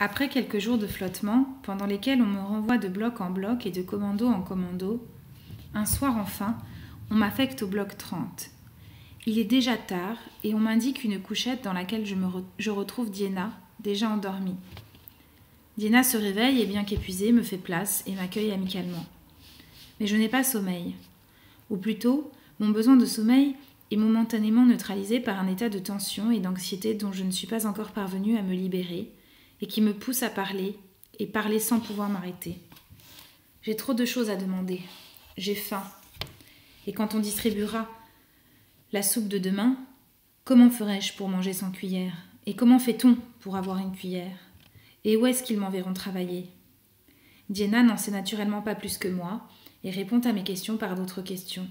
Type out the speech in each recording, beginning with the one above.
Après quelques jours de flottement, pendant lesquels on me renvoie de bloc en bloc et de commando en commando, un soir enfin, on m'affecte au bloc 30. Il est déjà tard et on m'indique une couchette dans laquelle je retrouve Diana, déjà endormie. Diana se réveille et bien qu'épuisée, me fait place et m'accueille amicalement. Mais je n'ai pas sommeil. Ou plutôt, mon besoin de sommeil est momentanément neutralisé par un état de tension et d'anxiété dont je ne suis pas encore parvenue à me libérer et qui me pousse à parler et parler sans pouvoir m'arrêter. J'ai trop de choses à demander. J'ai faim. Et quand on distribuera la soupe de demain, comment ferai-je pour manger sans cuillère? Et comment fait-on pour avoir une cuillère? Et où est-ce qu'ils m'enverront travailler? Diana n'en sait naturellement pas plus que moi et répond à mes questions par d'autres questions.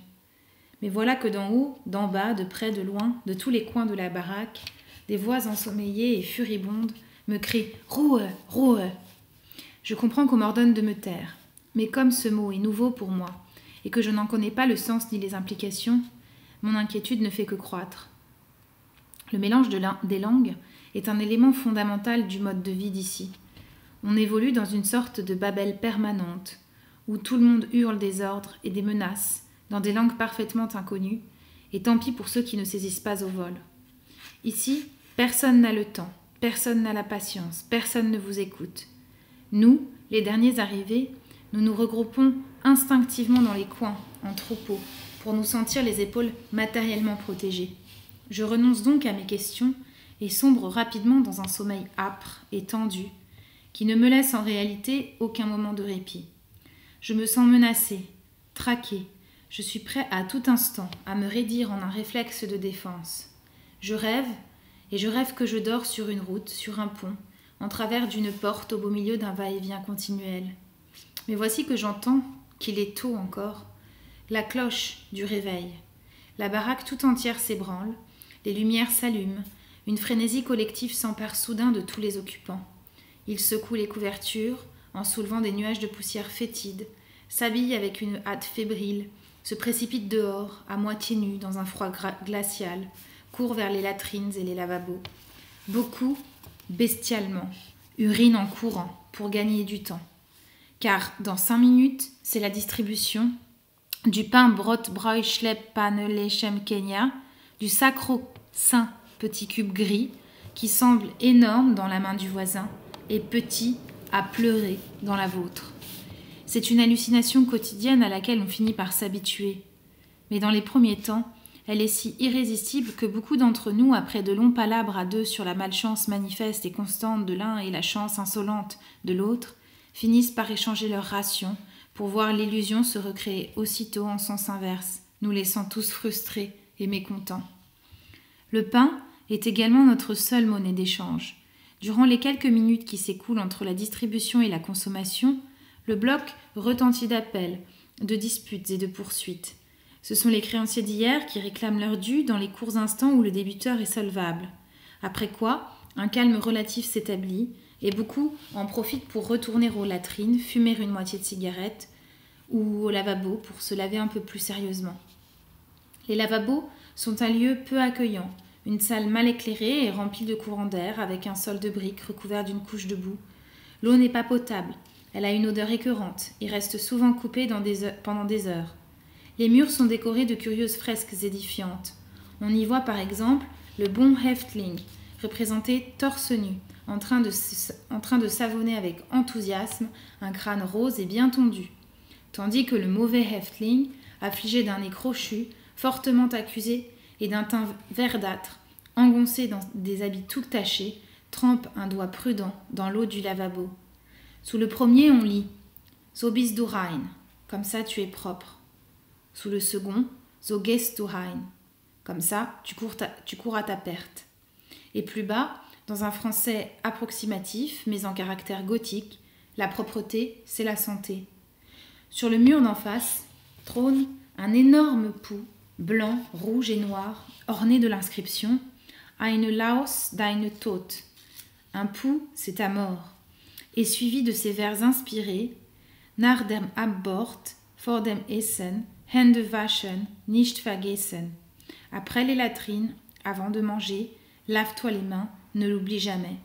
Mais voilà que d'en haut, d'en bas, de près, de loin, de tous les coins de la baraque, des voix ensommeillées et furibondes me crient « Roue, roue !» Je comprends qu'on m'ordonne de me taire, mais comme ce mot est nouveau pour moi et que je n'en connais pas le sens ni les implications, mon inquiétude ne fait que croître. Le mélange des langues est un élément fondamental du mode de vie d'ici. On évolue dans une sorte de Babel permanente, où tout le monde hurle des ordres et des menaces dans des langues parfaitement inconnues, et tant pis pour ceux qui ne saisissent pas au vol. Ici, personne n'a le temps, personne n'a la patience, personne ne vous écoute. Nous, les derniers arrivés, nous nous regroupons instinctivement dans les coins, en troupeau, pour nous sentir les épaules matériellement protégées. Je renonce donc à mes questions et sombre rapidement dans un sommeil âpre et tendu, qui ne me laisse en réalité aucun moment de répit. Je me sens menacée, traquée, je suis prêt à tout instant à me raidir en un réflexe de défense. Je rêve, et je rêve que je dors sur une route, sur un pont, en travers d'une porte au beau milieu d'un va-et-vient continuel. Mais voici que j'entends, qu'il est tôt encore, la cloche du réveil. La baraque tout entière s'ébranle, les lumières s'allument, une frénésie collective s'empare soudain de tous les occupants. Ils secouent les couvertures, en soulevant des nuages de poussière fétide, s'habillent avec une hâte fébrile, se précipitent dehors, à moitié nus, dans un froid glacial, courent vers les latrines et les lavabos. Beaucoup, bestialement, urinent en courant pour gagner du temps. Car dans 5 minutes, c'est la distribution du pain Brotbräuschlepp Panelechem Kenya, du sacro-saint petit cube gris qui semble énorme dans la main du voisin et petit à pleurer dans la vôtre. C'est une hallucination quotidienne à laquelle on finit par s'habituer. Mais dans les premiers temps, elle est si irrésistible que beaucoup d'entre nous, après de longs palabres à deux sur la malchance manifeste et constante de l'un et la chance insolente de l'autre, finissent par échanger leurs rations pour voir l'illusion se recréer aussitôt en sens inverse, nous laissant tous frustrés et mécontents. Le pain est également notre seule monnaie d'échange. Durant les quelques minutes qui s'écoulent entre la distribution et la consommation, le bloc retentit d'appels, de disputes et de poursuites. Ce sont les créanciers d'hier qui réclament leur dû dans les courts instants où le débiteur est solvable. Après quoi, un calme relatif s'établit et beaucoup en profitent pour retourner aux latrines, fumer une moitié de cigarette ou au lavabo pour se laver un peu plus sérieusement. Les lavabos sont un lieu peu accueillant, une salle mal éclairée et remplie de courants d'air avec un sol de briques recouvert d'une couche de boue. L'eau n'est pas potable, elle a une odeur écœurante et reste souvent coupée pendant des heures. Les murs sont décorés de curieuses fresques édifiantes. On y voit par exemple le bon Häftling, représenté torse nu, en train de savonner avec enthousiasme un crâne rose et bien tondu, tandis que le mauvais Häftling, affligé d'un nez crochu, fortement accusé et d'un teint verdâtre, engoncé dans des habits tout tachés, trempe un doigt prudent dans l'eau du lavabo. Sous le premier, on lit « So bist du rein », comme ça tu es propre. Sous le second, « So gehst du rein », comme ça tu cours à ta perte. Et plus bas, dans un français approximatif, mais en caractère gothique, la propreté, c'est la santé. Sur le mur d'en face, trône un énorme pou, blanc, rouge et noir, orné de l'inscription « Eine Laus, deine Tod ». Un pou, c'est ta mort. Et suivi de ces vers inspirés « Nach dem Abbord, vor dem Essen, Hände waschen, nicht vergessen ». Après les latrines, avant de manger, lave-toi les mains, ne l'oublie jamais.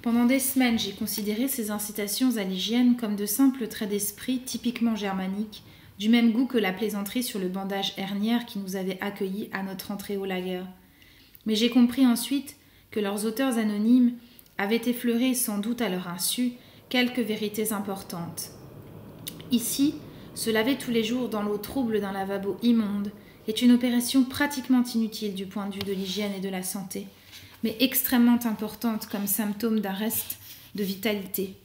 Pendant des semaines, j'ai considéré ces incitations à l'hygiène comme de simples traits d'esprit typiquement germaniques, du même goût que la plaisanterie sur le bandage hernière qui nous avait accueillis à notre entrée au lager. Mais j'ai compris ensuite que leurs auteurs anonymes avaient effleuré, sans doute à leur insu, quelques vérités importantes. Ici, se laver tous les jours dans l'eau trouble d'un lavabo immonde est une opération pratiquement inutile du point de vue de l'hygiène et de la santé, mais extrêmement importante comme symptôme d'un reste de vitalité,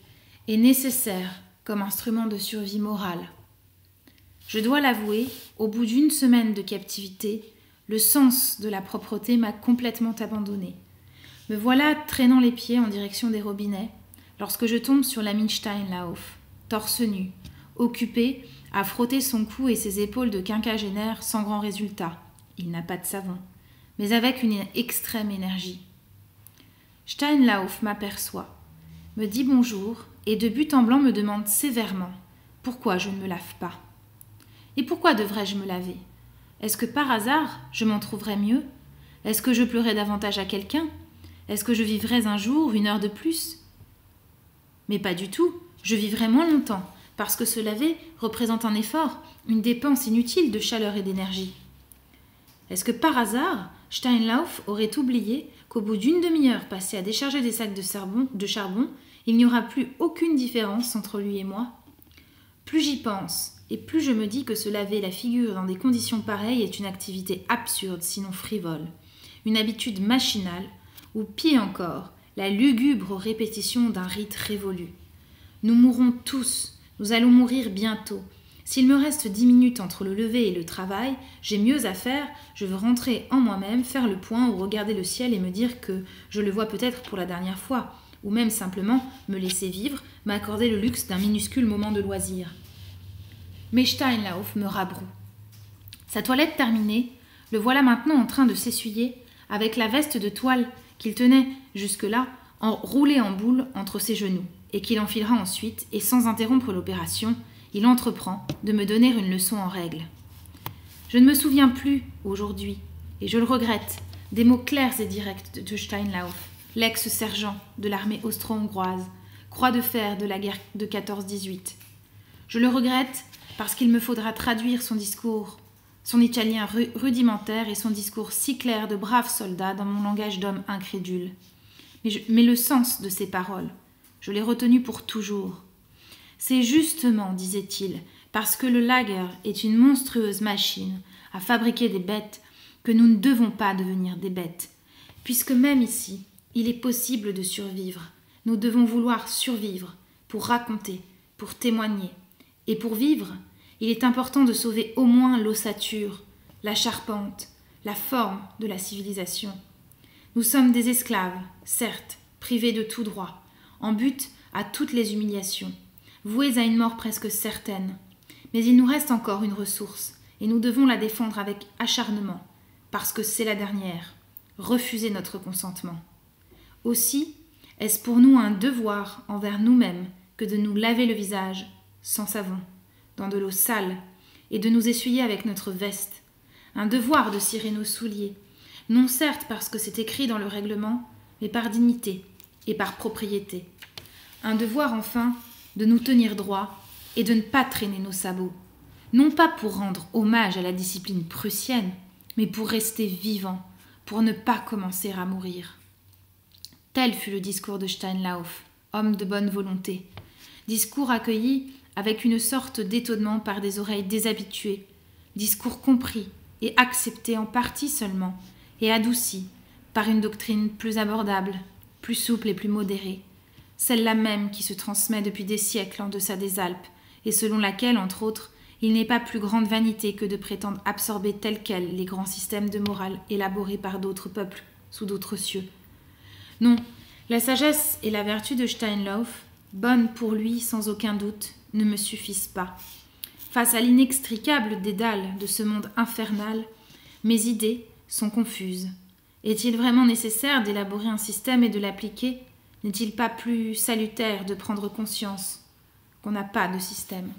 et nécessaire comme instrument de survie morale. Je dois l'avouer, au bout d'une semaine de captivité, le sens de la propreté m'a complètement abandonnée. Me voilà traînant les pieds en direction des robinets, lorsque je tombe sur l'ami Steinlauf, torse nu, occupé à frotter son cou et ses épaules de quinquagénaire sans grand résultat. Il n'a pas de savon, mais avec une extrême énergie. Steinlauf m'aperçoit, me dit bonjour et de but en blanc me demande sévèrement pourquoi je ne me lave pas. Et pourquoi devrais-je me laver? Est-ce que par hasard je m'en trouverais mieux? Est-ce que je pleurais davantage à quelqu'un? Est-ce que je vivrais un jour, une heure de plus? Mais pas du tout, je vivrais moins longtemps, parce que se laver représente un effort, une dépense inutile de chaleur et d'énergie. Est-ce que par hasard, Steinlauf aurait oublié qu'au bout d'une demi-heure passée à décharger des sacs de charbon, il n'y aura plus aucune différence entre lui et moi? Plus j'y pense, et plus je me dis que se laver la figure dans des conditions pareilles est une activité absurde, sinon frivole, une habitude machinale, ou pire encore, la lugubre répétition d'un rite révolu. Nous mourrons tous, nous allons mourir bientôt. S'il me reste 10 minutes entre le lever et le travail, j'ai mieux à faire, je veux rentrer en moi-même, faire le point ou regarder le ciel et me dire que je le vois peut-être pour la dernière fois, ou même simplement me laisser vivre, m'accorder le luxe d'un minuscule moment de loisir. Mais Steinlauf me rabroue. Sa toilette terminée, le voilà maintenant en train de s'essuyer, avec la veste de toile qu'il tenait jusque-là roulée en boule entre ses genoux, et qu'il enfilera ensuite, et sans interrompre l'opération, il entreprend de me donner une leçon en règle. Je ne me souviens plus, aujourd'hui, et je le regrette, des mots clairs et directs de Steinlauf, l'ex-sergent de l'armée austro-hongroise, croix de fer de la guerre de 14-18. Je le regrette parce qu'il me faudra traduire son discours, son italien rudimentaire et son discours si clair de brave soldat dans mon langage d'homme incrédule. Mais le sens de ces paroles, je l'ai retenu pour toujours. C'est justement, disait-il, parce que le lager est une monstrueuse machine à fabriquer des bêtes que nous ne devons pas devenir des bêtes. Puisque même ici, il est possible de survivre. Nous devons vouloir survivre pour raconter, pour témoigner. Et pour vivre, il est important de sauver au moins l'ossature, la charpente, la forme de la civilisation. Nous sommes des esclaves, certes, privés de tout droit, en butte à toutes les humiliations, voués à une mort presque certaine. Mais il nous reste encore une ressource, et nous devons la défendre avec acharnement, parce que c'est la dernière, refuser notre consentement. Aussi, est-ce pour nous un devoir envers nous-mêmes que de nous laver le visage, sans savon, dans de l'eau sale, et de nous essuyer avec notre veste, un devoir de cirer nos souliers, non certes parce que c'est écrit dans le règlement, mais par dignité et par propriété. Un devoir enfin de nous tenir droit et de ne pas traîner nos sabots, non pas pour rendre hommage à la discipline prussienne, mais pour rester vivant, pour ne pas commencer à mourir. Tel fut le discours de Steinlauf, homme de bonne volonté, discours accueilli avec une sorte d'étonnement par des oreilles déshabituées, discours compris et accepté en partie seulement, et adouci par une doctrine plus abordable, plus souple et plus modérée, celle-là même qui se transmet depuis des siècles en deçà des Alpes, et selon laquelle, entre autres, il n'est pas plus grande vanité que de prétendre absorber tels quels les grands systèmes de morale élaborés par d'autres peuples sous d'autres cieux. Non, la sagesse et la vertu de Steinlauf, bonnes pour lui sans aucun doute, ne me suffisent pas. Face à l'inextricable dédale de ce monde infernal, mes idées sont confuses. Est-il vraiment nécessaire d'élaborer un système et de l'appliquer? N'est-il pas plus salutaire de prendre conscience qu'on n'a pas de système ?